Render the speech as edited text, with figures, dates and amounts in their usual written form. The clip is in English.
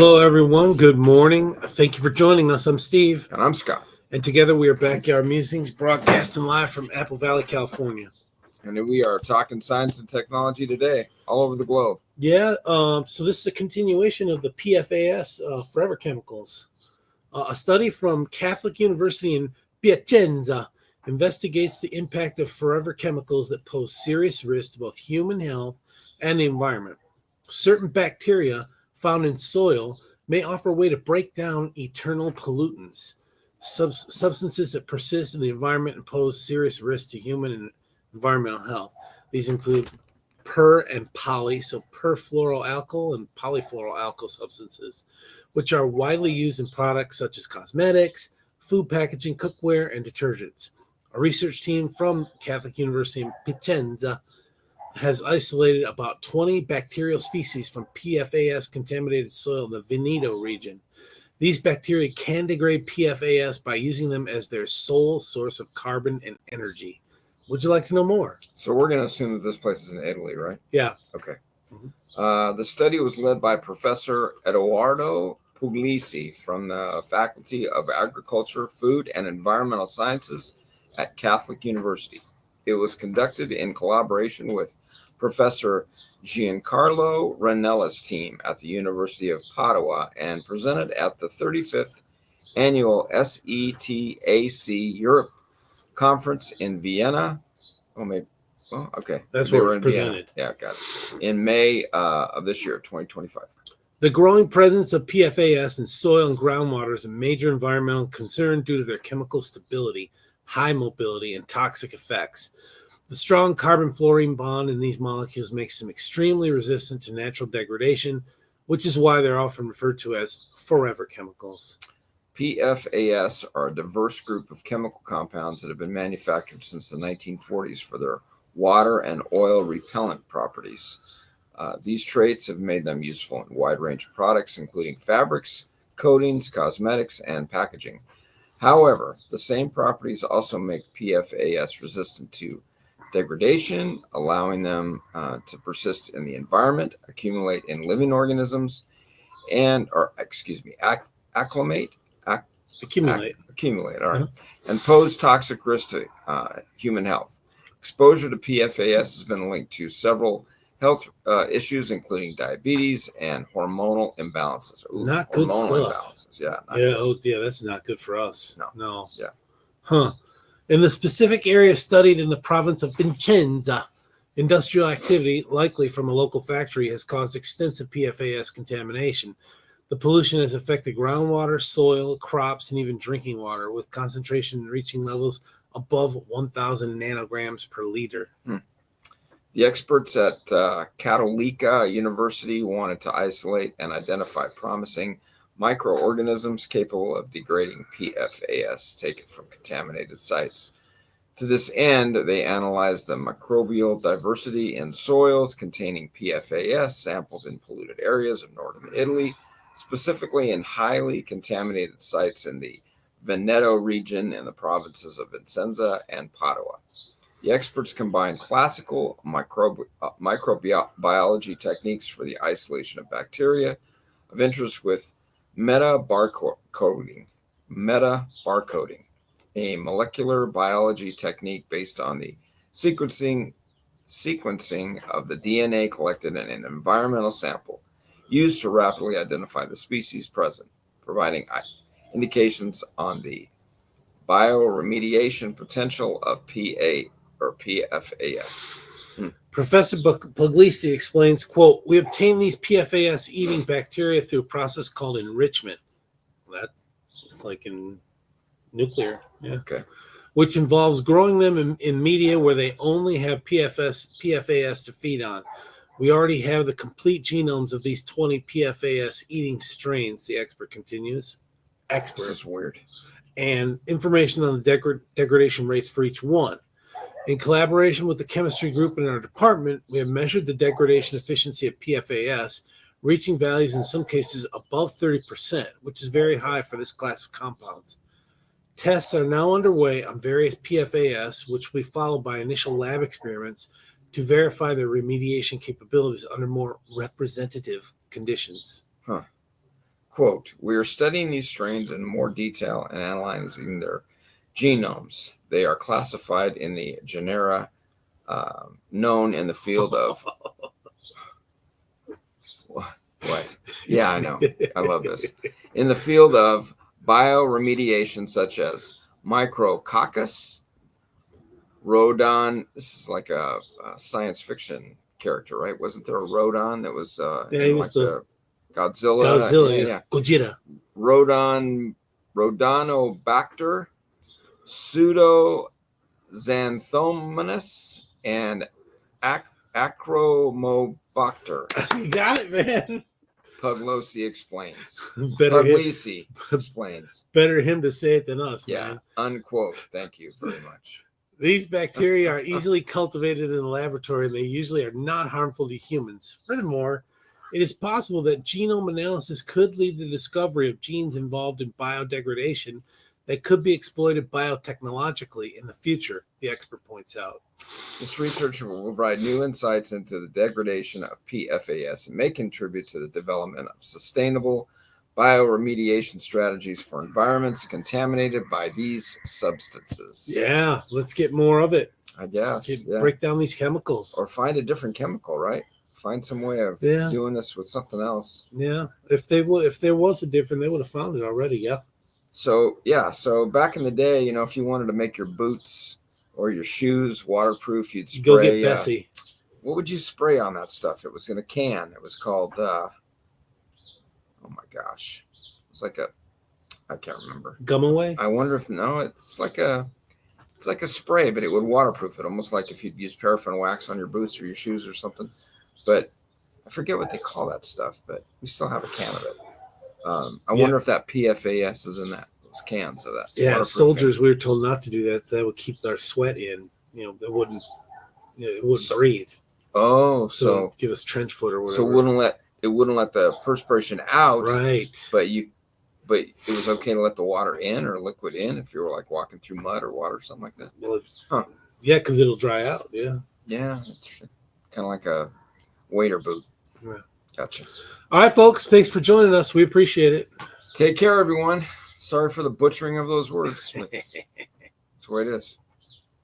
Hello, everyone. Good morning. Thank you for joining us. I'm Steve. And I'm Scott. And together we are Backyard Musings, broadcasting live from Apple Valley, California. And we are talking science and technology today, all over the globe. Yeah, so this is a continuation of the PFAS, forever chemicals. A study from Catholic University in Piacenza investigates the impact of forever chemicals that pose serious risks to both human health and the environment. Certain bacteria found in soil may offer a way to break down eternal pollutants, substances that persist in the environment and pose serious risks to human and environmental health. These include per and poly, so perfluoroalkyl and polyfluoroalkyl substances, which are widely used in products such as cosmetics, food packaging, cookware, and detergents. A research team from Catholic University in Piacenza has isolated about 20 bacterial species from PFAS-contaminated soil in the Veneto region. These bacteria can degrade PFAS by using them as their sole source of carbon and energy. Would you like to know more? So we're going to assume that this place is in Italy, right? Yeah. Okay. The study was led by Professor Edoardo Puglisi from the Faculty of Agriculture, Food, and Environmental Sciences at Catholic University. It was conducted in collaboration with Professor Giancarlo Ranella's team at the University of Padua and presented at the 35th Annual SETAC Europe Conference in Vienna. Okay. That's where it's presented. Vienna. Yeah, got it. In May of this year, 2025. The growing presence of PFAS in soil and groundwater is a major environmental concern due to their chemical stability, high mobility, and toxic effects. The strong carbon-fluorine bond in these molecules makes them extremely resistant to natural degradation, which is why they're often referred to as forever chemicals. PFAS are a diverse group of chemical compounds that have been manufactured since the 1940s for their water and oil repellent properties. These traits have made them useful in a wide range of products, including fabrics, coatings, cosmetics, and packaging. However, the same properties also make PFAS resistant to degradation, allowing them to persist in the environment, accumulate in living organisms, accumulate, all right, and pose toxic risk to human health. Exposure to PFAS has been linked to several health issues, including diabetes and hormonal imbalances. Not good stuff. Imbalances. Yeah. Yeah, that's not good for us. No. Yeah. Huh. In the specific area studied in the province of Piacenza, industrial activity, likely from a local factory, has caused extensive PFAS contamination. The pollution has affected groundwater, soil, crops, and even drinking water, with concentration reaching levels above 1,000 nanograms per liter. The experts at Cattolica University wanted to isolate and identify promising microorganisms capable of degrading PFAS taken from contaminated sites. To this end, they analyzed the microbial diversity in soils containing PFAS sampled in polluted areas of northern Italy, specifically in highly contaminated sites in the Veneto region in the provinces of Piacenza and Padua. The experts combined classical microbiology techniques for the isolation of bacteria of interest with meta-barcoding, a molecular biology technique based on the sequencing of the DNA collected in an environmental sample used to rapidly identify the species present, providing indications on the bioremediation potential of PFAS. Professor Puglisi explains, quote, "We obtain these PFAS-eating bacteria through a process called enrichment." That's like in nuclear. Yeah. Okay. Which involves growing them in media where they only have PFAS to feed on. We already have the complete genomes of these 20 PFAS-eating strains, the expert continues. This is weird. And information on the degradation rates for each one. In collaboration with the chemistry group in our department, we have measured the degradation efficiency of PFAS, reaching values in some cases above 30%, which is very high for this class of compounds. Tests are now underway on various PFAS, which will be followed by initial lab experiments to verify their remediation capabilities under more representative conditions. Quote, we are studying these strains in more detail and analyzing their genomes. They are classified in the genera known in the field of... What? Yeah, I know. I love this. In the field of bioremediation, such as Micrococcus, Rodon. This is like a science fiction character, right? Wasn't there a Rodon that was Yeah, he in was like the Godzilla? Godzilla, yeah. Gojira. Rodonobacter, Pseudoxanthomonas, and Acromobacter. You got it, man. Puglisi explains. Puglisi explains. Better him to say it than us, Yeah, man. unquote. Thank you very much. These bacteria are easily cultivated in the laboratory, and they usually are not harmful to humans. Furthermore, it is possible that genome analysis could lead to the discovery of genes involved in biodegradation that could be exploited biotechnologically in the future, the expert points out. This research will provide new insights into the degradation of PFAS and may contribute to the development of sustainable bioremediation strategies for environments contaminated by these substances. Yeah, let's get more of it. I guess. Break down these chemicals. Or find a different chemical, right? Find some way of doing this with something else. Yeah. If there was a different, they would have found it already, yeah. So back in the day, if you wanted to make your boots or your shoes waterproof, you'd spray. Go get Bessie. What would you spray on that stuff? It was in a can. It was called, oh my gosh. It was like I can't remember. Gum Away? I wonder if, it's like a spray, but it would waterproof it, almost like if you'd use paraffin wax on your boots or your shoes or something. But I forget what they call that stuff, but we still have a can of it. I wonder if that PFAS is in those cans of that. Yeah, soldiers, we were told not to do that, so that would keep our sweat in. It wouldn't breathe. Oh, so give us trench foot or whatever. So it wouldn't let the perspiration out. Right. But it was okay to let the water in or liquid in if you were like walking through mud or water or something like that. Well, yeah, because it'll dry out. Yeah. Yeah, it's kind of like a waiter boot. Yeah. Gotcha. All right, folks. Thanks for joining us. We appreciate it. Take care, everyone. Sorry for the butchering of those words. But that's the way it is.